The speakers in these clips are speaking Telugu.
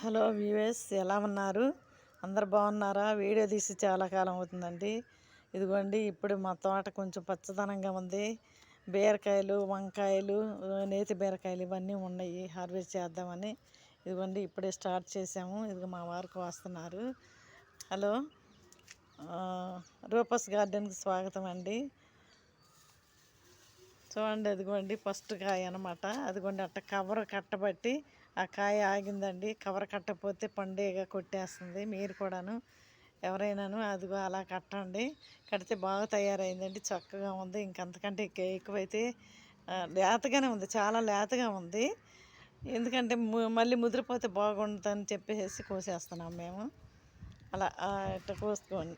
హలో వ్యూవర్స్, ఎలా ఉన్నారు? అందరు బాగున్నారా? వీడియో తీసి చాలా కాలం అవుతుందండి. ఇదిగోండి, ఇప్పుడు మా తోట కొంచెం పచ్చదనంగా ఉంది. బీరకాయలు, వంకాయలు, నేతి బీరకాయలు ఇవన్నీ ఉన్నాయి. హార్వెస్ట్ చేద్దామని ఇదిగోండి ఇప్పుడే స్టార్ట్ చేసాము. ఇదిగో మా వారికి వస్తున్నారు. హలో, రూపస్ గార్డెన్కి స్వాగతం అండి. చూడండి, అదిగోండి ఫస్ట్ కాయ అనమాట. అదిగోండి అట్ట కవర్ కట్టబట్టి ఆ కాయ ఆగిందండి. కవర్ కట్టకపోతే పండుగ కొట్టేస్తుంది. మీరు కూడాను ఎవరైనాను అదిగో అలా కట్టండి. కడితే బాగా తయారైందండి, చక్కగా ఉంది. ఇంకంతకంటే ఎక్కువైతే లేతగానే ఉంది, చాలా లేతగా ఉంది. ఎందుకంటే మళ్ళీ ముదిరిపోతే బాగుంటుందని చెప్పేసి కోసేస్తున్నాం మేము. అలా ఇట్లా కోసుకోండి,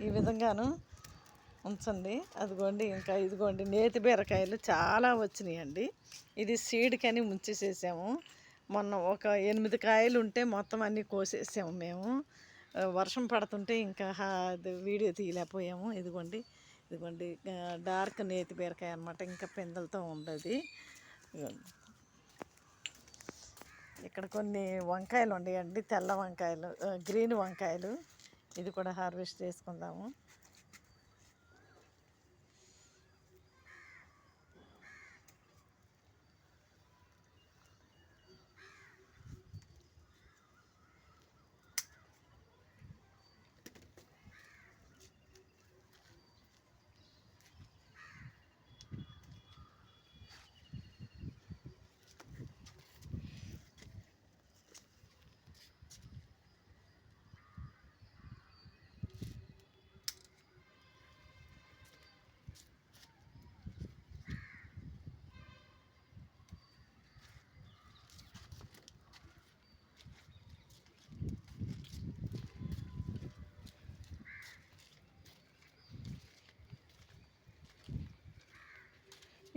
ఈ విధంగాను ఉంచండి. అదిగోండి, ఇంకా ఇదిగోండి నేతి బీరకాయలు చాలా వచ్చినాయండి. ఇది సీడ్కని ఉంచేసేసాము. మొన్న ఒక 8 కాయలు ఉంటే మొత్తం అన్నీ కోసేసాము మేము. వర్షం పడుతుంటే ఇంకా వీడియో తీయలేకపోయాము. ఇదిగోండి ఇదిగోండి డార్క్ నేతి బీరకాయ అనమాట. ఇంకా పిందెలతో ఉండదు. ఇక్కడ కొన్ని వంకాయలు ఉన్నాయండి, తెల్ల వంకాయలు, గ్రీన్ వంకాయలు. ఇది కూడా హార్వెస్ట్ చేసుకుందాము.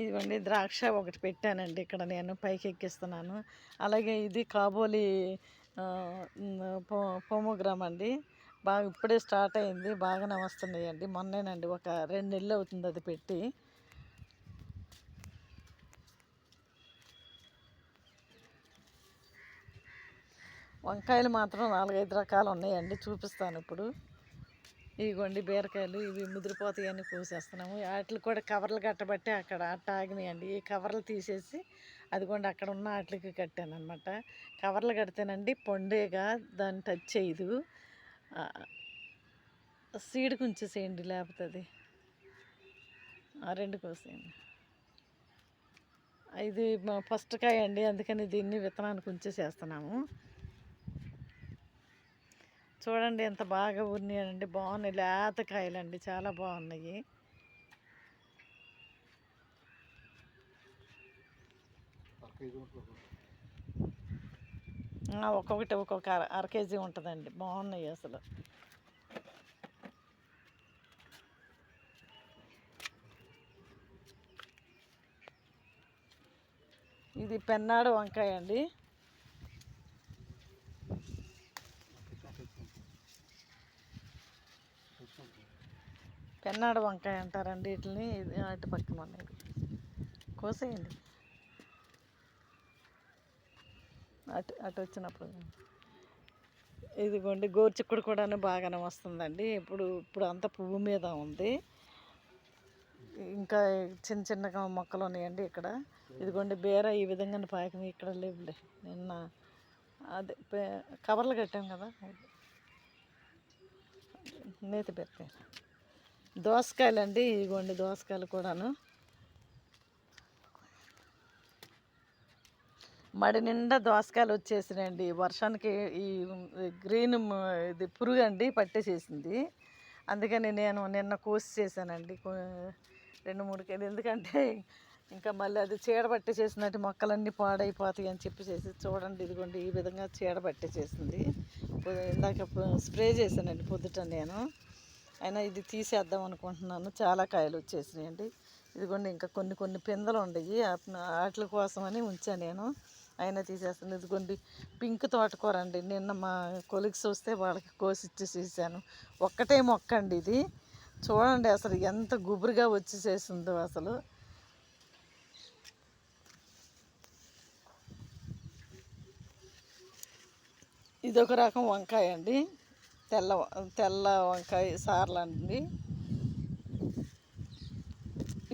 ఇదిగోండి ద్రాక్ష ఒకటి పెట్టానండి ఇక్కడ, నేను పైకి ఎక్కిస్తున్నాను. అలాగే ఇది కాబోలి పోమోగ్రామ్ అండి. బాగా ఇప్పుడే స్టార్ట్ అయింది, బాగానే వస్తున్నాయండి. మొన్నేనండి, ఒక 2 నెలలు అవుతుంది అది పెట్టి. వంకాయలు మాత్రం 4-5 రకాలు ఉన్నాయండి, చూపిస్తాను ఇప్పుడు. ఇదిగోండి బీరకాయలు, ఇవి ముదిరిపోతాయని కోసేస్తున్నాము. వాటికి కూడా కవర్లు కట్టబట్టి అక్కడ అట్ట ఆగినాయండి. ఈ కవర్లు తీసేసి అదిగోండి అక్కడ ఉన్న వాటికి కట్టాను అనమాట. కవర్లు కడితేనండి పండుగ దాన్ని టచ్ చేయదు. సీడ్కి ఉంచేసేయండి, లేకపోతే ఆ 2 కోసేయండి. ఇది ఫస్ట్ కాయ అండి, అందుకని దీన్ని విత్తనానికి ఉంచేసేస్తున్నాము. చూడండి ఎంత బాగా ఉన్నాయండి, బాగున్నాయి. లేత కాయలండి, చాలా బాగున్నాయి. ఒక్కొక్కటి ఒక్కొక్క అర కేజీ ఉంటుందండి, బాగున్నాయి అసలు. ఇది పెన్నాడు వంకాయ అండి. పెన్నాడు వంకాయ అంటారండి వీటిని. అటు పక్కన ఉన్నాయి, కోసేయండి. అటు అటు వచ్చినప్పుడు ఇదిగోండి గోరుచిక్కుడు కూడా బాగానే వస్తుందండి. ఇప్పుడు అంతా పువ్వు మీద ఉంది. ఇంకా చిన్న చిన్నగా మొక్కలు ఉన్నాయండి ఇక్కడ. ఇదిగోండి బీర ఈ విధంగా పాకినాయి, ఇక్కడ లేవులే. నిన్న అదే కవర్లు కట్టాం కదా. నేతి బీరకాయ, దోసకాయలు అండి. ఇదిగోండి దోసకాయలు కూడాను మడి నిండా దోసకాయలు వచ్చేసినాయండి. వర్షానికి ఈ గ్రీన్ ఇది పురుగు అండి పట్టేసేసింది. అందుకని నేను నిన్న కోసి చేశానండి 2-3 కేజీలు. ఎందుకంటే ఇంకా మళ్ళీ అది చీడ పట్టేసేసినట్టు మొక్కలన్నీ పాడైపోతాయి అని చెప్పేసి. చూడండి ఇదిగోండి ఈ విధంగా చీడ పట్టేసేసింది. ఇందాక స్ప్రే చేశానండి పొద్దుట నేను. అయినా ఇది తీసేద్దాం అనుకుంటున్నాను, చాలా కాయలు వచ్చేసినాయండి. ఇదిగోండి ఇంకా కొన్ని పిందెలు ఉండయి, వాటి కోసమని ఉంచాను నేను. అయినా తీసేస్తాను. ఇదిగోండి పింక్ తోటకూర అండి. నిన్న మా కొలీగ్స్ వస్తే వాళ్ళకి కోసి ఇచ్చేసేసాను. ఒక్కటే మొక్క అండి ఇది. చూడండి అసలు ఎంత గుబురుగా వచ్చేసేసిందో అసలు. ఇదొక రకం వంకాయ అండి, తెల్ల తెల్ల వంకాయ సార్లు అండి.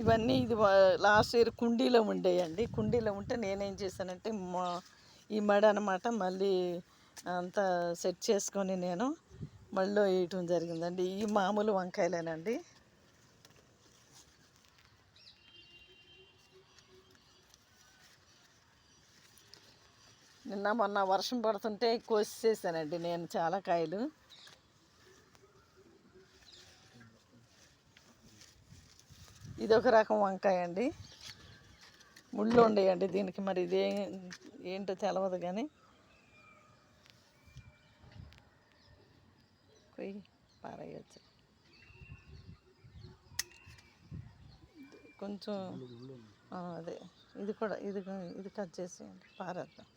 ఇవన్నీ ఇది లాస్ట్ ఇయర్ కుండీలో ఉండేయండి. కుండీలో ఉంటే నేనేం చేశానంటే ఈ మడి అనమాట మళ్ళీ అంతా సెట్ చేసుకొని నేను మళ్ళీ వేయటం జరిగిందండి. ఈ మామూలు వంకాయలేనండి. నిన్న మొన్న వర్షం పడుతుంటే కోసేసానండి నేను చాలా కాయలు. ఇదొక రకం వంకాయ అండి, ముళ్ళు ఉండేయండి దీనికి, మరి ఇదే ఏంటో తెలవదు కానీ కొయ్యి పారేయచ్చు. కొంచెం అదే ఇది కూడా ఇది కట్ చేసేయండి, పారేద్దాం.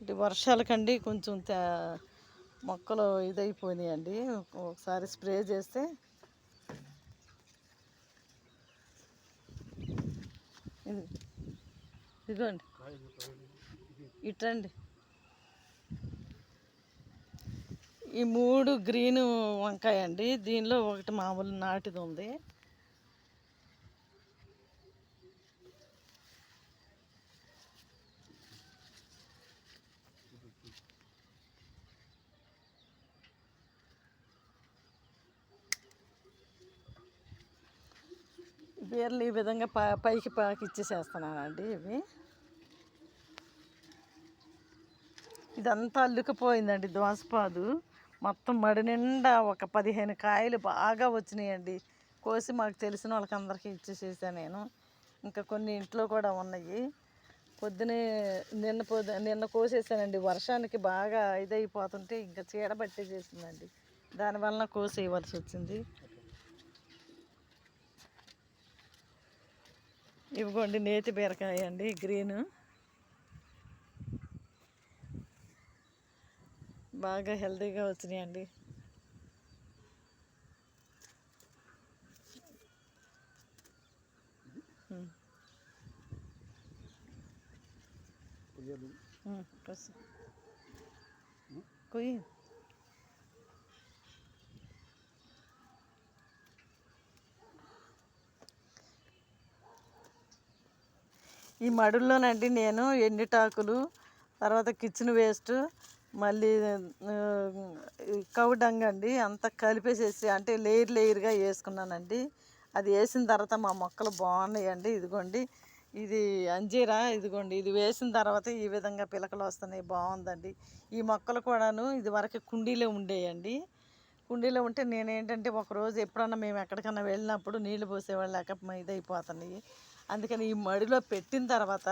ఇది వర్షాలకండి కొంచెం మొక్కలు ఇదైపోయినాయండి. ఒకసారి స్ప్రే చేస్తే ఇదిగోండి ఇటండి. ఈ 3 గ్రీన్ వంకాయ అండి, దీనిలో ఒకటి మామూలు నాటిది ఉంది. వేర్లు ఈ విధంగా పైకి ఇచ్చేసేస్తున్నానండి. ఇదంతా అల్లుకుపోయిందండి దోసపాదు, మొత్తం మడి నిండా ఒక 15 కాయలు బాగా వచ్చినాయండి. కోసి మాకు తెలిసిన వాళ్ళకి అందరికీ ఇచ్చేసేసాను నేను. ఇంకా కొన్ని ఇంట్లో కూడా ఉన్నాయి. పొద్దునే నిన్న కోసేసానండి. వర్షానికి బాగా ఇదైపోతుంటే ఇంకా చీడబట్టి చేసిందండి, దానివల్ల కోసేయవలసి వచ్చింది. ఇవిగోండి నేతి బీరకాయ అండి, గ్రీను బాగా హెల్తీగా వచ్చినాయండి. కొయ్యి. ఈ మడుల్లోనండి నేను ఎండిటాకులు, తర్వాత కిచెన్ వేస్ట్, మళ్ళీ కౌడంగ్ అండి అంతా కలిపేసేసి అంటే లేయర్గా వేసుకున్నానండి. అది వేసిన తర్వాత మా మొక్కలు బాగున్నాయండి. ఇదిగోండి ఇది అంజీరా, ఇదిగోండి ఇది వేసిన తర్వాత ఈ విధంగా పిలకలు వస్తున్నాయి, బాగుందండి. ఈ మొక్కలు కూడాను ఇది వరకు కుండీలో ఉండేయండి. కుండీలో ఉంటే నేనేంటంటే ఒకరోజు ఎప్పుడన్నా మేము ఎక్కడికన్నా వెళ్ళినప్పుడు నీళ్లు పోసేవాళ్ళు లేక ఇదైపోతున్నాయి. అందుకని ఈ మడిలో పెట్టిన తర్వాత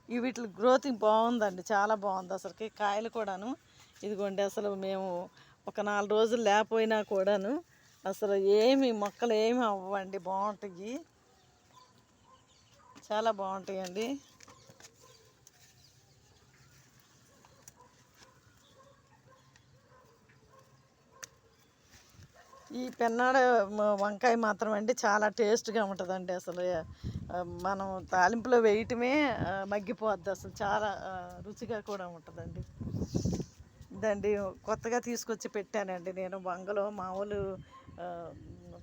వీటి గ్రోతింగ్ బాగుందండి, చాలా బాగుంది. అసలుకి కాయలు కూడాను ఇదిగోండి, అసలు మేము ఒక 4 రోజులు లేకపోయినా కూడాను అసలు మొక్కలు ఏమి అవ్వండి, బాగుంటాయి, చాలా బాగుంటాయండి. ఈ పెన్నాడ వంకాయ మాత్రం అండి చాలా టేస్ట్గా ఉంటుందండి. అసలు మనం తాలింపులో వేయటమే మగ్గిపోద్ది, అసలు చాలా రుచిగా కూడా ఉంటుందండి. ఇదండి కొత్తగా తీసుకొచ్చి పెట్టానండి నేను వంగలో, మామూలు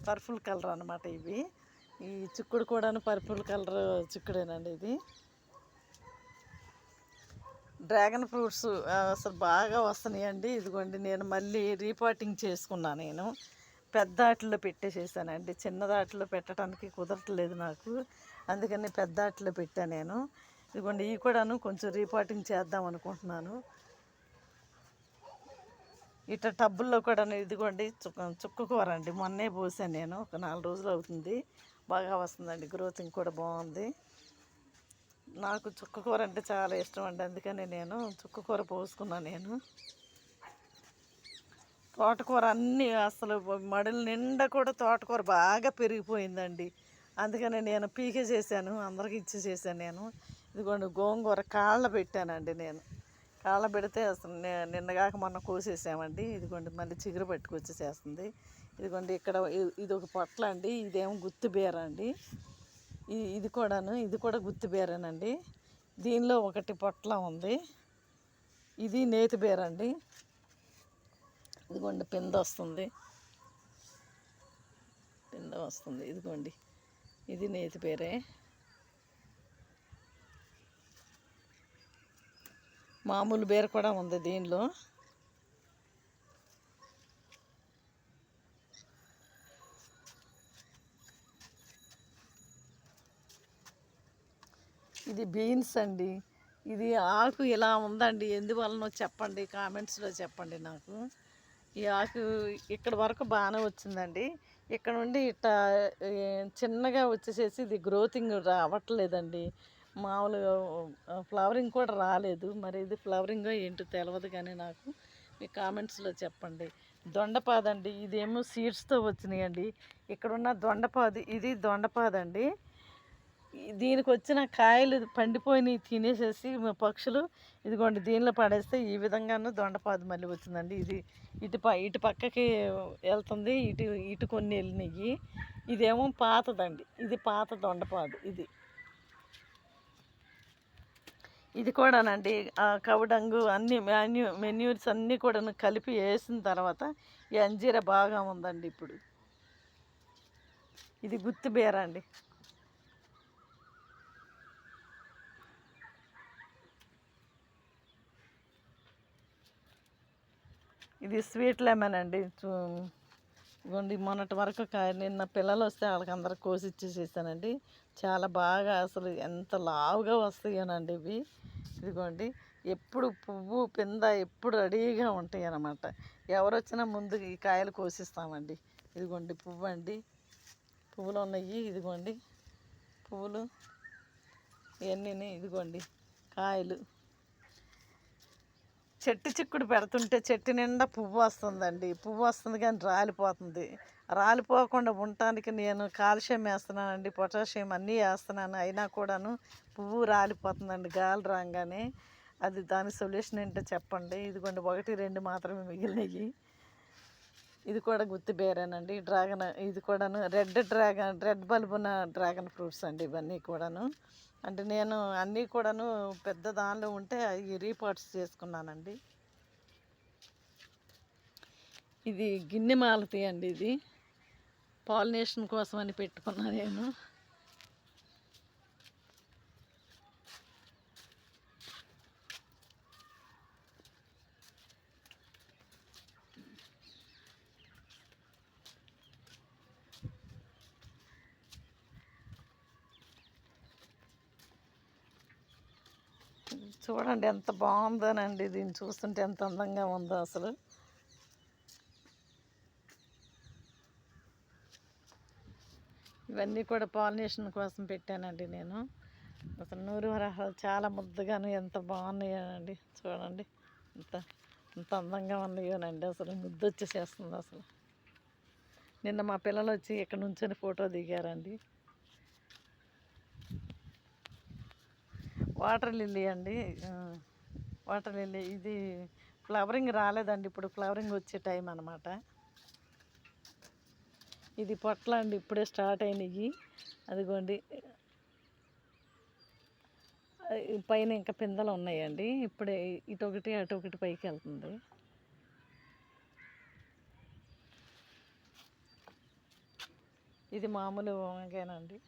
పర్పుల్ కలర్ అనమాట ఇవి. ఈ చిక్కుడు కూడాను పర్పుల్ కలర్ చిక్కుడేనండి ఇది. డ్రాగన్ ఫ్రూట్స్ అసలు బాగా వస్తున్నాయండి. ఇదిగోండి నేను మళ్ళీ రీపాటింగ్ చేసుకున్నాను. నేను పెద్ద ఆటల్లో పెట్టేసేసానండి, చిన్న దాటిలో పెట్టడానికి కుదరట్లేదు నాకు, అందుకని పెద్ద ఆటలో పెట్టాను నేను. ఇదిగోండి ఇవి కూడాను కొంచెం రీపాటింగ్ చేద్దాం అనుకుంటున్నాను. ఇట్లా టబ్బుల్లో కూడా ఇదిగోండి చుక్క కూర అండి, మొన్నే పోసాను నేను, ఒక 4 రోజులు అవుతుంది, బాగా వస్తుందండి, గ్రోతింగ్ కూడా బాగుంది. నాకు చుక్క కూర అంటే చాలా ఇష్టం అండి, అందుకని నేను చుక్క కూర పోసుకున్నాను. నేను తోటకూర అన్నీ అసలు మడుల నిండా కూడా తోటకూర బాగా పెరిగిపోయిందండి, అందుకని నేను పీకే చేశాను, అందరికి ఇచ్చేసేసాను నేను. ఇదిగోండి గోంగూర కాళ్ళ పెట్టానండి నేను, కాళ్ళ పెడితే అసలు నిన్నగాక మొన్న కోసేసామండి. ఇదిగోండి మళ్ళీ చిగురు పట్టుకొచ్చేసేస్తుంది. ఇదిగోండి ఇక్కడ ఇది ఒక పొట్ల అండి, ఇదేమో గుత్తిబీర అండి. ఇది కూడా గుత్తిబీరేనండి. దీనిలో ఒకటి పొట్ల ఉంది. ఇది నేతి బీర అండి. ఇదిగోండి పింద వస్తుంది, ఇదిగోండి ఇది నేతి బీరే. మామూలు బీర కూడా ఉంది దీనిలో. ఇది బీన్స్ అండి. ఇది ఆకు ఇలా ఉందండి, ఎందువలనో చెప్పండి, కామెంట్స్లో చెప్పండి నాకు. ఈ ఆకు ఇక్కడ వరకు బాగానే వచ్చిందండి, ఇక్కడ నుండి ఇట్లా చిన్నగా వచ్చేసేసి ఇది గ్రోతింగ్ రావట్లేదండి. మామూలుగా ఫ్లవరింగ్ కూడా రాలేదు. మరి ఇది ఫ్లవరింగ్ ఏంటో తెలియదు, కానీ నాకు మీ కామెంట్స్లో చెప్పండి. దొండపాదండి, ఇదేమో సీడ్స్తో వచ్చినాయండి. ఇక్కడున్న దొండపాది, ఇది దొండపాదండి. దీనికి వచ్చిన కాయలు పండిపోయినవి తినేసేసి పక్షులు ఇదిగోండి దీనిలో పడేస్తే ఈ విధంగానూ దొండపాదు మళ్ళీ వచ్చిందండి. ఇది ఇటు పక్కకి వెళ్తుంది, ఇటు కొన్ని వెళ్ళినాయి. ఇదేమో పాతదండి, ఇది పాత దొండపాదు. ఇది కూడానండి కవడంగు అన్ని మెన్యూర్స్ అన్నీ కూడా కలిపి వేసిన తర్వాత ఈ అంజీర బాగా ఉందండి. ఇప్పుడు ఇది గుత్తి బీర అండి. ఇది స్వీట్ లెమన్ అండి. ఇదిగోండి మొన్నటి వరకు నిన్న పిల్లలు వస్తే వాళ్ళకి అందరికి కోసి ఇచ్చేసేసానండి. చాలా బాగా అసలు ఎంత లావుగా వస్తాయోనండి ఇవి. ఇదిగోండి ఎప్పుడు పువ్వు పింద ఎప్పుడు రెడీగా ఉంటాయి అన్నమాట. ఎవరు వచ్చినా ముందు ఈ కాయలు కోసిస్తామండి. ఇదిగోండి పువ్వు అండి, పువ్వులు ఉన్నాయి. ఇదిగోండి పువ్వులు ఇవన్నీ, ఇదిగోండి కాయలు. చెట్టు చిక్కుడు పెడుతుంటే చెట్టు నిండా పువ్వు వస్తుందండి. పువ్వు వస్తుంది కానీ రాలిపోతుంది. రాలిపోకుండా ఉండటానికి నేను కాల్షియం వేస్తున్నానండి, పొటాషియం అన్నీ వేస్తున్నాను, అయినా కూడాను పువ్వు రాలిపోతుందండి గాలి రాగానే. అది దాని సొల్యూషన్ ఏంటో చెప్పండి. ఇదిగోండి 1, 2 మాత్రమే మిగిలినవి. ఇది కూడా గుత్తి బేరేనండి. ఇది కూడాను రెడ్ బల్బున డ్రాగన్ ఫ్రూట్స్ అండి. ఇవన్నీ కూడాను అంటే నేను అన్నీ కూడాను పెద్ద దానిలో ఉంటే అవి రీపాట్స్ చేసుకున్నానండి. ఇది గిన్నె మాలతి అండి. ఇది పాలినేషన్ కోసం అని పెట్టుకున్నాను నేను. చూడండి ఎంత బాగుందోనండి, దీన్ని చూస్తుంటే ఎంత అందంగా ఉందో అసలు. ఇవన్నీ కూడా పాలినేషన్ కోసం పెట్టానండి నేను. అసలు నూరు వరహాలు చాలా ముద్దగాను ఎంత బాగున్నాయోనండి. చూడండి ఎంత అందంగా ఉన్నాయోనండి, అసలు ముద్దు వచ్చేసేస్తుంది అసలు. నిన్న మా పిల్లలు వచ్చి ఇక్కడ నుంచొని ఫోటో దిగారండి. వాటర్ లిల్లీ అండి, వాటర్ లిల్లీ. ఇది ఫ్లవరింగ్ రాలేదండి, ఇప్పుడు ఫ్లవరింగ్ వచ్చే టైం అన్నమాట. ఇది పొట్ల అండి, ఇప్పుడే స్టార్ట్ అయినాయి. అదిగోండి పైన ఇంకా పిందెలు ఉన్నాయండి. ఇప్పుడే ఇటొకటి అటొకటి పైకి వెళ్తుంది. ఇది మామూలు వంగేనండి.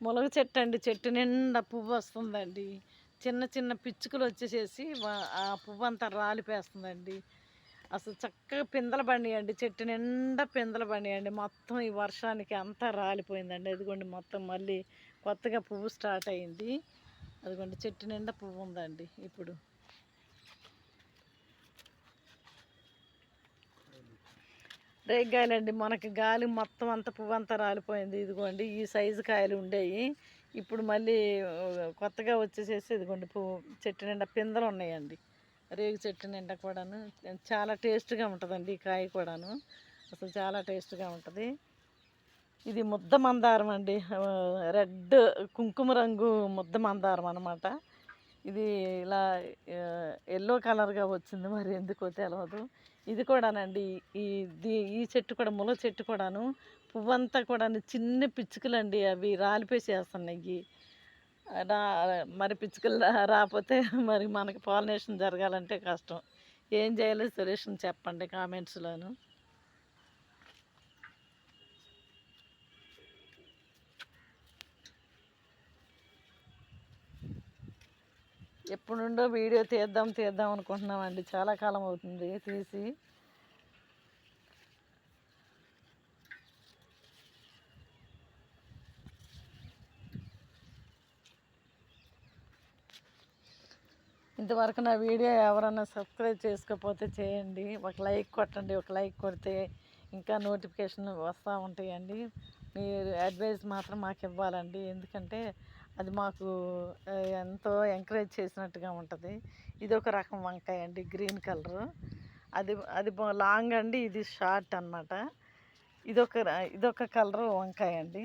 ములగ చెట్టు అండి, చెట్టు నిండా పువ్వు వస్తుందండి. చిన్న చిన్న పిచ్చుకలు వచ్చేసేసి ఆ పువ్వు అంతా రాలిపేస్తుందండి. అసలు చక్కగా పిందెలు పండియండి, చెట్టు నిండా పిందెలు పండియండి. మొత్తం ఈ వర్షానికి అంతా రాలిపోయిందండి. అదిగోండి మొత్తం మళ్ళీ కొత్తగా పువ్వు స్టార్ట్ అయింది. అదిగోండి చెట్టు నిండా పువ్వు ఉందండి. ఇప్పుడు రేగ్గాయలండి, మనకి గాలి మొత్తం అంతా పువ్వు అంతా రాలిపోయింది. ఇదిగోండి ఈ సైజు కాయలు ఉండేవి, ఇప్పుడు మళ్ళీ కొత్తగా వచ్చేసేసి ఇదిగోండి పువ్వు చెట్టు నిండా పిందెలు ఉన్నాయండి. రేగు చెట్టు నిండా కూడాను చాలా టేస్ట్గా ఉంటుందండి ఈ కాయ కూడాను. అసలు చాలా టేస్ట్గా ఉంటుంది. ఇది ముద్ద మందారం అండి, రెడ్ కుంకుమ రంగు ముద్ద మందారం అన్నమాట. ఇది ఇలా ఎల్లో కలర్గా వచ్చింది, మరి ఎందుకో తెలియదు. ఇది కూడానండి, ఈ చెట్టు కూడా ముల చెట్టు కూడాను పువ్వంతా కూడా చిన్న పిచ్చుకలండి, అవి రాలిపేసేస్తున్నాయి. రా మరి పిచ్చుకలు రాకపోతే మరి మనకి పాలినేషన్ జరగాలంటే కష్టం. ఏం చేయాలి సొల్యూషన్ చెప్పండి కామెంట్స్లోను. ఎప్పుడు నుండో వీడియో తీద్దాం అనుకుంటున్నామండి, చాలా కాలం అవుతుంది తీసి. ఇంతవరకు నా వీడియో ఎవరన్నా సబ్స్క్రైబ్ చేసుకోకపోతే చేయండి, ఒక లైక్ కొట్టండి. ఒక లైక్ కొడితే ఇంకా నోటిఫికేషన్లు వస్తూ ఉంటాయండి. మీరు అడ్వైస్ మాత్రం మాకు ఇవ్వాలండి, ఎందుకంటే అది మాకు ఎంతో ఎంకరేజ్ చేసినట్టుగా ఉంటుంది. ఇది ఒక రకం వంకాయ అండి, గ్రీన్ కలరు. అది అది లాంగ్ అండి, ఇది షార్ట్ అన్నమాట. ఇదొక కలరు వంకాయ అండి.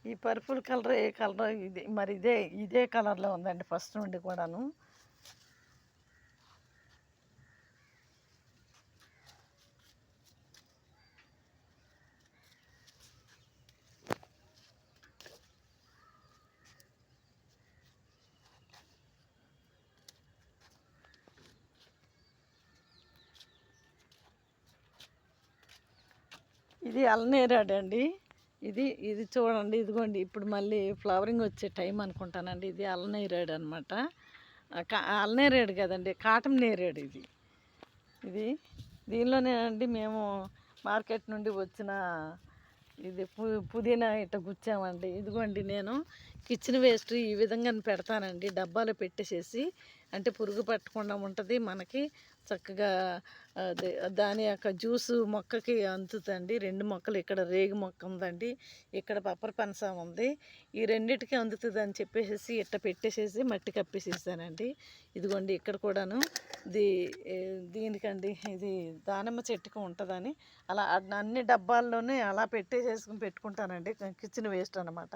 ఈ పర్పుల్ కలర్ ఏ కలర్ ఇది, మరి ఇదే కలర్లో ఉందండి ఫస్ట్ నుండి కూడాను. ఇది అల్నేరాడు అండి. ఇది చూడండి, ఇదిగోండి ఇప్పుడు మళ్ళీ ఫ్లవరింగ్ వచ్చే టైం అనుకుంటానండి. ఇది అల్నేరాడు అనమాట. అల్నేరాడు కదండి, కాటం నేరేడు ఇది దీనిలోనే అండి మేము మార్కెట్ నుండి వచ్చిన ఇది పుదీనా ఇట్ట గుచ్చామండి. ఇదిగోండి నేను కిచెన్ వేస్ట్ ఈ విధంగా పెడతానండి, డబ్బాలో పెట్టేసేసి, అంటే పురుగు పట్టకుండా ఉంటుంది మనకి. చక్కగా దాని యొక్క జ్యూసు మొక్కకి అందుతుందండి. 2 మొక్కలు, ఇక్కడ రేగు మొక్క ఉందండి, ఇక్కడ పప్పర పనస ఉంది, ఈ రెండిటికి అందుతుంది అని చెప్పేసి ఇట్ట పెట్టేసేసి మట్టి కప్పేసేసానండి. ఇదిగోండి ఇక్కడ కూడాను దీనికండి, ఇది దానిమ్మ చెట్టుకు ఉంటుందని అలా అన్ని డబ్బాల్లోనే అలా పెట్టేసేసుకుని పెట్టుకుంటానండి. కిచెన్ వేస్ట్ అనమాట,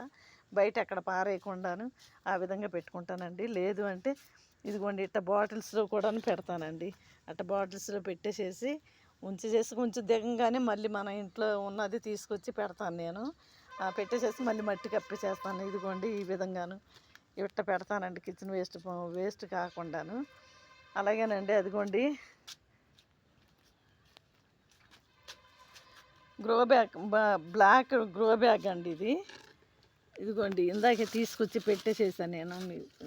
బయట ఎక్కడ పారేయకుండాను ఆ విధంగా పెట్టుకుంటానండి. లేదు అంటే ఇదిగోండి ఇట్ట బాటిల్స్లో కూడా పెడతానండి. అట్ట బాటిల్స్లో పెట్టేసేసి ఉంచేసి కొంచెం దిగంగానే మళ్ళీ మన ఇంట్లో ఉన్నది తీసుకొచ్చి పెడతాను నేను. పెట్టేసేసి మళ్ళీ మట్టి కప్పేసేస్తాను. ఇదిగోండి ఈ విధంగాను ఇట్ట పెడతానండి, కిచెన్ వేస్ట్ కాకుండాను. అలాగేనండి అదిగోండి grow bag, black grow bag అండి ఇదిగోండి ఇందాకే తీసుకొచ్చి పెట్టేసేసాను నేను,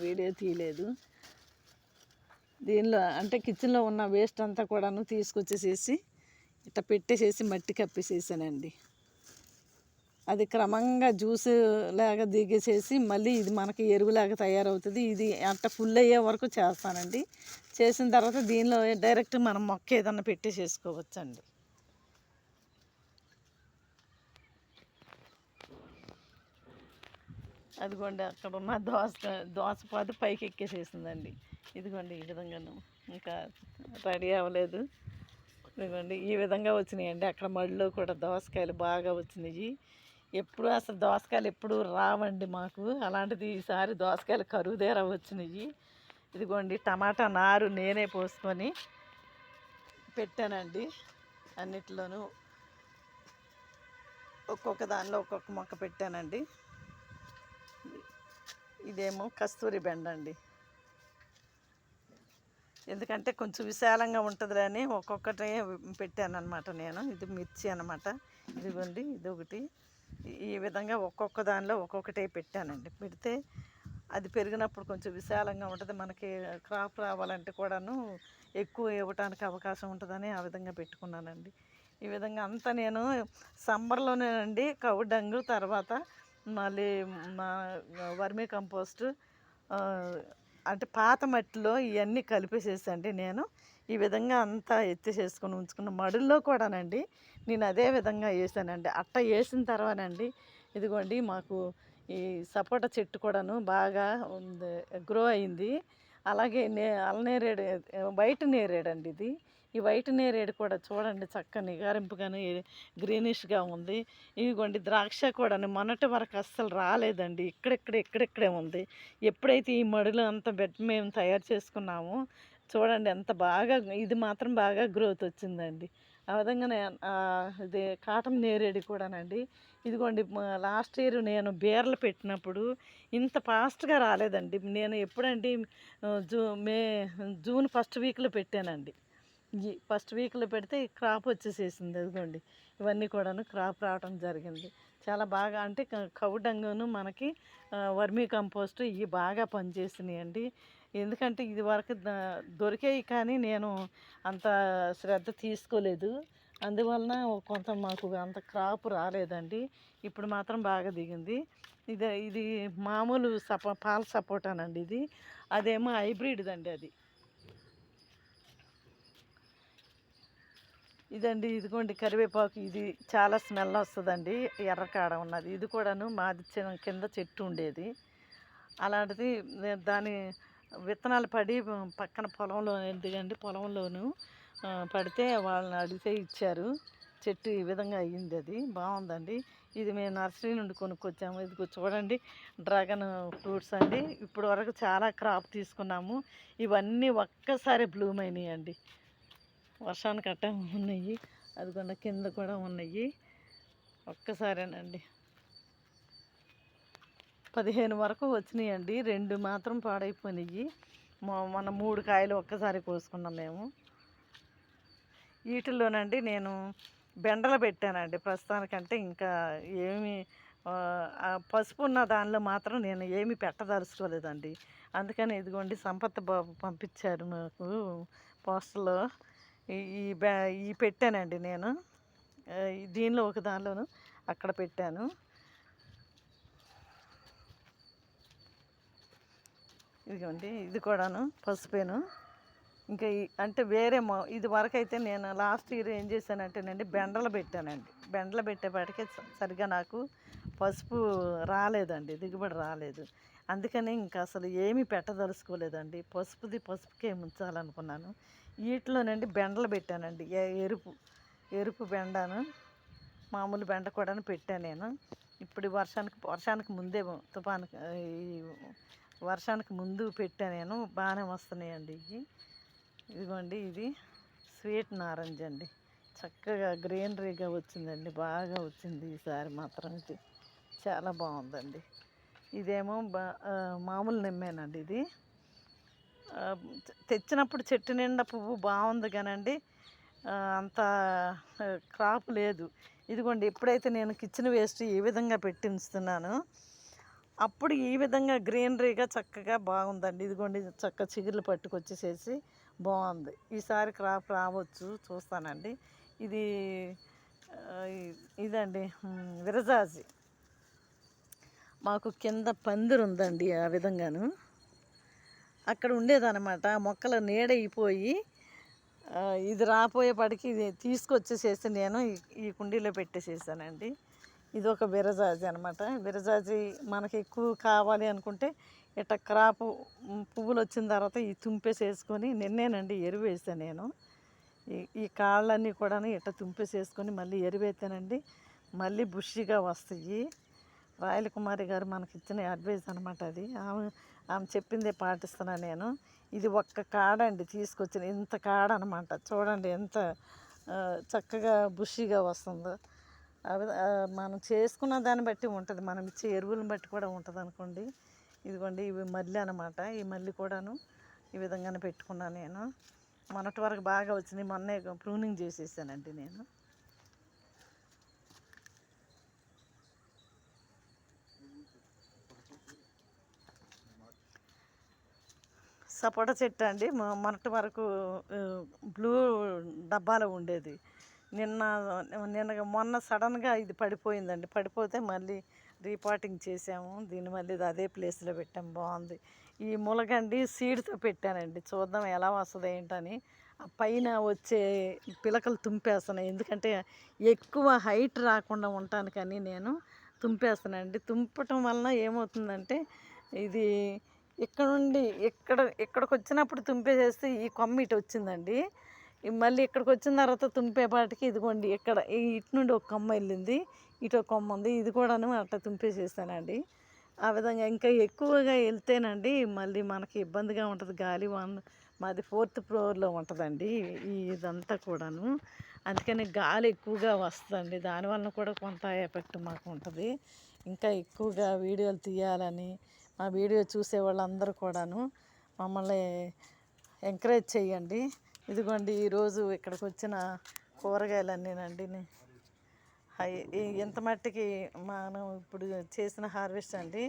వీడియో తీయలేదు. దీనిలో అంటే కిచెన్లో ఉన్న వేస్ట్ అంతా కూడాను తీసుకొచ్చేసేసి ఇట్లా పెట్టేసేసి మట్టి కప్పేసేసానండి. అది క్రమంగా జ్యూస్ లాగా దిగేసేసి మళ్ళీ ఇది మనకి ఎరువులాగా తయారవుతుంది. ఇది అట్ట ఫుల్ అయ్యే వరకు చేస్తానండి. చేసిన తర్వాత దీనిలో డైరెక్ట్ మనం మొక్క ఏదన్నా పెట్టేసేసుకోవచ్చండి. అదిగోండి అక్కడ ఉన్న దోసపాదు పైకి ఎక్కేసేసిందండి. ఇదిగోండి ఈ విధంగాను ఇంకా రెడీ అవ్వలేదు. ఇదిగోండి ఈ విధంగా వచ్చినాయండి. అక్కడ మడిలో కూడా దోసకాయలు బాగా వచ్చినాయి. ఎప్పుడు అసలు దోసకాయలు ఎప్పుడు రావండి మాకు, అలాంటిది ఈసారి దోసకాయలు కరువుదేరా వచ్చినాయి. ఇదిగోండి టమాటా నారు నేనే పోసుకొని పెట్టానండి. అన్నిట్లోనూ ఒక్కొక్క దానిలో ఒక్కొక్క మొక్క పెట్టానండి. ఇదేమో కస్తూరి బెండ అండి. ఎందుకంటే కొంచెం విశాలంగా ఉంటుందిలే అని ఒక్కొక్కటే పెట్టాను అనమాట నేను. ఇది మిర్చి అనమాట. ఇదిగోండి ఇదొకటి. ఈ విధంగా ఒక్కొక్క దానిలో ఒక్కొక్కటే పెట్టానండి. పెడితే అది పెరిగినప్పుడు కొంచెం విశాలంగా ఉంటుంది. మనకి క్రాప్ రావాలంటే కూడాను ఎక్కువ ఇవ్వటానికి అవకాశం ఉంటుందని ఆ విధంగా పెట్టుకున్నానండి. ఈ విధంగా అంతా నేను సమ్మర్లోనేనండి కౌ డంగు, తర్వాత మళ్ళీ మా వర్మీ కంపోస్ట్, అంటే పాత మట్టిలో ఇవన్నీ కలిపేసేసండి నేను ఈ విధంగా అంతా ఎత్తేసేసుకొని ఉంచుకున్న మడుల్లో కూడానండి నేను అదే విధంగా వేసానండి. అట్ట వేసిన తర్వాతండి ఇదిగోండి మాకు ఈ సపోటా చెట్టు కూడాను బాగా గ్రో అయింది. అలాగే అలనేరేడు, వైట్ నేరేడండి ఇది. ఈ వైట్ నేరేడు కూడా చూడండి చక్కగా నిగారింపుగాను గ్రీనిష్గా ఉంది. ఇదిగోండి ద్రాక్ష కూడాను మొన్నటి వరకు అస్సలు రాలేదండి. ఇక్కడిక్కడే ఉంది. ఎప్పుడైతే ఈ మడులు అంత బెడ్ మేము తయారు చేసుకున్నామో చూడండి ఎంత బాగా, ఇది మాత్రం బాగా గ్రోత్ వచ్చిందండి. ఆ విధంగానే ఇది కాటన్ నేరేడు కూడానండి. ఇదిగోండి లాస్ట్ ఇయర్ నేను బీరలు పెట్టినప్పుడు ఇంత ఫాస్ట్గా రాలేదండి. నేను ఎప్పుడండి జూన్ ఫస్ట్ వీక్లో పెట్టానండి. ఈ ఫస్ట్ వీక్లో పెడితే క్రాప్ వచ్చేసేసింది. అదిగోండి ఇవన్నీ కూడాను క్రాప్ రావడం జరిగింది. చాలా బాగా, అంటే కౌ డంగును మనకి వర్మీ కంపోస్ట్ ఇవి బాగా పనిచేసినాయండి. ఎందుకంటే ఇది వరకు దొరికేవి కానీ నేను అంత శ్రద్ధ తీసుకోలేదు. అందువలన కొంత మాకు అంత క్రాప్ రాలేదండి. ఇప్పుడు మాత్రం బాగా దిగింది. ఇది మామూలు పాల సపోటానండి ఇది. అదేమో హైబ్రిడ్దండి అది. ఇదండి ఇదిగోండి కరివేపాకు. ఇది చాలా స్మెల్ వస్తుందండి, ఎర్రకాడ ఉన్నది. ఇది కూడాను మాది కింద చెట్టు ఉండేది. అలాంటిది దాని విత్తనాలు పడి పక్కన పొలంలో ఎందుకండి పొలంలోను పడితే వాళ్ళని అడిగితే ఇచ్చారు. చెట్టు ఈ విధంగా అయ్యింది. అది బాగుందండి. ఇది మేము నర్సరీ నుండి కొనుక్కొచ్చాము. ఇది చూడండి డ్రాగన్ ఫ్రూట్స్ అండి. ఇప్పుడు వరకు చాలా క్రాప్ తీసుకున్నాము. ఇవన్నీ ఒక్కసారి బ్లూమ్ అయినాయండి. వర్షానికి అట్ట ఉన్నాయి. అదిగొండ కింద కూడా ఉన్నాయి. ఒక్కసారేనండి 15 వరకు వచ్చినాయండి. 2 మాత్రం పాడైపోయినాయి. మన 3 కాయలు ఒక్కసారి కోసుకున్నాం మేము. వీటిల్లోనండి నేను బెండలు పెట్టానండి ప్రస్తుతానికంటే. ఇంకా ఏమి పసుపు ఉన్న దానిలో మాత్రం నేను ఏమి పెట్టదలుచుకోలేదండి. అందుకని ఇదిగోండి సంపత్ బాబు పంపించారు మాకు పోస్టర్లో. ఈ పెట్టానండి నేను. దీనిలో ఒక దానిలోను అక్కడ పెట్టాను. ఇదిగోండి ఇది కూడాను పసుపేను. ఇంకా అంటే వేరే ఇది వరకు అయితే నేను లాస్ట్ ఇయర్ ఏం చేశానంటేనండి బెండలు పెట్టానండి. బెండలు పెట్టేపాటికే సరిగ్గా నాకు పసుపు రాలేదండి, దిగుబడి రాలేదు. అందుకని ఇంకా అసలు ఏమీ పెట్టదలుచుకోలేదండి. పసుపుకే ఉంచాలనుకున్నాను. వీటిలోనండి బెండలు పెట్టానండి. ఎరుపు బెండను, మామూలు బెండ కూడా పెట్టాను నేను. ఇప్పుడు వర్షానికి ముందే తుఫానికి వర్షానికి ముందు పెట్టా నేను. బాగానే వస్తున్నాయండి ఇవి. ఇదిగోండి ఇది స్వీట్ నారింజ అండి. చక్కగా గ్రీనరీగా వచ్చిందండి, బాగా వచ్చింది ఈసారి మాత్రం. ఇది చాలా బాగుందండి. ఇదేమో మామూలు నిమ్మేనండి. ఇది తెచ్చినప్పుడు చెట్టు నిండా పువ్వు బాగుంది కానండి అంత క్రాప్ లేదు. ఇదిగోండి ఎప్పుడైతే నేను కిచెన్ వేస్ట్ ఈ విధంగా పెట్టి ఉంచుతున్నానో అప్పుడు ఈ విధంగా గ్రీనరీగా చక్కగా బాగుందండి. ఇదిగోండి చక్కగా చిగుర్లు పట్టుకొచ్చేసేసి బాగుంది. ఈసారి క్రాప్ రావచ్చు, చూస్తానండి. ఇదండి విరజాజి. మాకు కింద పందిరు ఉందండి. ఆ విధంగాను అక్కడ ఉండేదన్నమాట. మొక్కలు నీడైపోయి ఇది రాపోయేపాటికి ఇది తీసుకొచ్చేసేసి నేను ఈ కుండీలో పెట్టేసేసానండి. ఇది ఒక విరజాజి అనమాట. విరజాజి మనకి ఎక్కువ కావాలి అనుకుంటే ఇట్లా క్రాపు పువ్వులు వచ్చిన తర్వాత ఈ తుంపేసేసుకొని నిన్నేనండి ఎరువు వేసాను నేను. ఈ కాళ్ళన్నీ కూడా ఇట్లా తుంపేసేసుకొని మళ్ళీ ఎరువు వేస్తానండి. మళ్ళీ బుషిగా వస్తాయి. రాయల కుమారి గారు మనకి ఇచ్చిన అడ్వైస్ అనమాట అది. ఆమె చెప్పిందే పాటిస్తున్నాను నేను. ఇది ఒక్క కాడ అండి తీసుకొచ్చిన, ఇంత కాడ అనమాట. చూడండి ఎంత చక్కగా బుషిగా వస్తుందో. మనం చేసుకున్న దాన్ని బట్టి ఉంటుంది, మనం ఇచ్చే ఎరువులను బట్టి కూడా ఉంటుంది అనుకోండి. ఇదిగోండి ఇవి మల్లి అనమాట. ఈ మల్లి కూడాను ఈ విధంగానే పెట్టుకున్నాను నేను. మొన్నటి వరకు బాగా వచ్చింది, మొన్నే ప్రూనింగ్ చేసేసానండి నేను. సపోటా చెట్టు అండి మొన్నటి వరకు బ్లూ డబ్బాలో ఉండేది. నిన్న మొన్న సడన్గా ఇది పడిపోయిందండి. పడిపోతే మళ్ళీ రీపాటింగ్ చేసాము. దీన్ని మళ్ళీ అదే ప్లేస్లో పెట్టాము. బాగుంది. ఈ ములగండి సీడ్తో పెట్టానండి, చూద్దాం ఎలా వస్తుంది ఏంటని. ఆ పైన వచ్చే పిలకలు తుంపేస్తున్నాయి, ఎందుకంటే ఎక్కువ హైట్ రాకుండా ఉంటానికని నేను తుంపేస్తానండి. తుంపటం వలన ఏమవుతుందంటే ఇది ఇక్కడ నుండి ఇక్కడికి వచ్చినప్పుడు తుంపేసేస్తే ఈ కొమ్మ ఇటు వచ్చిందండి. మళ్ళీ ఇక్కడికి వచ్చిన తర్వాత తుంపేపాటికి ఇదిగోండి ఇక్కడ ఇటు నుండి ఒక కొమ్మ వెళ్ళింది, ఇటు ఒక కొమ్మ ఉంది, ఇది కూడాను అట్లా తుంపేసేస్తానండి. ఆ విధంగా ఇంకా ఎక్కువగా వెళ్తేనండి మళ్ళీ మనకి ఇబ్బందిగా ఉంటుంది. గాలి మాది 4th ఫ్లోర్లో ఉంటుందండి ఇదంతా కూడాను. అందుకని గాలి ఎక్కువగా వస్తుందండి, దానివల్ల కూడా కొంత ఎఫెక్ట్ మాకు ఉంటుంది. ఇంకా ఎక్కువగా వీడియోలు తీయాలని మా వీడియో చూసే వాళ్ళందరూ కూడాను మమ్మల్ని ఎంకరేజ్ చేయండి. ఇదిగోండి ఈరోజు ఇక్కడికి వచ్చిన కూరగాయలన్నీనండి. ఇంత మట్టికి మనం ఇప్పుడు చేసిన హార్వెస్ట్ అండి.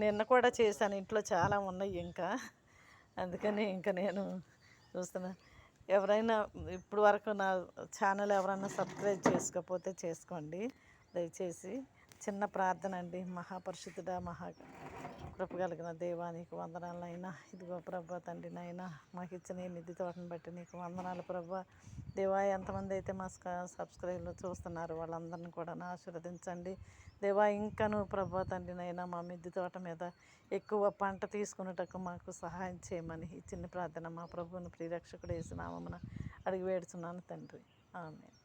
నిన్న కూడా చేశాను, ఇంట్లో చాలా ఉన్నాయి ఇంకా. అందుకని ఇంకా నేను చూస్తున్నా. ఎవరైనా ఇప్పుడు వరకు నా ఛానల్ ఎవరైనా సబ్స్క్రైబ్ చేసుకోకపోతే చేసుకోండి దయచేసి. చిన్న ప్రార్థన అండి. మహాపరిశుద్ధుడా, కృప కలిగిన దేవా, నీకు వందనాలైనా. ఇదిగో ప్రభా తండ్రి నాయనా, మాకు ఇచ్చిన ఈ మిద్దె తోటను బట్టి నీకు వందనాలు ప్రభా. దేవా, ఎంతమంది అయితే మా సబ్స్క్రైబ్లో చూస్తున్నారు వాళ్ళందరినీ కూడా ఆశీర్వదించండి దేవా. ఇంకను ప్రభా తండ్రి నాయనా, మా మిద్దె తోట మీద ఎక్కువ పంట తీసుకునేటకు మాకు సహాయం చేయమని ఈ చిన్న ప్రార్థన మా ప్రభువుని ప్రియరక్షకుడు యేసు నామమున అడిగి వేడుచున్నాను తండ్రి. ఆమేన్.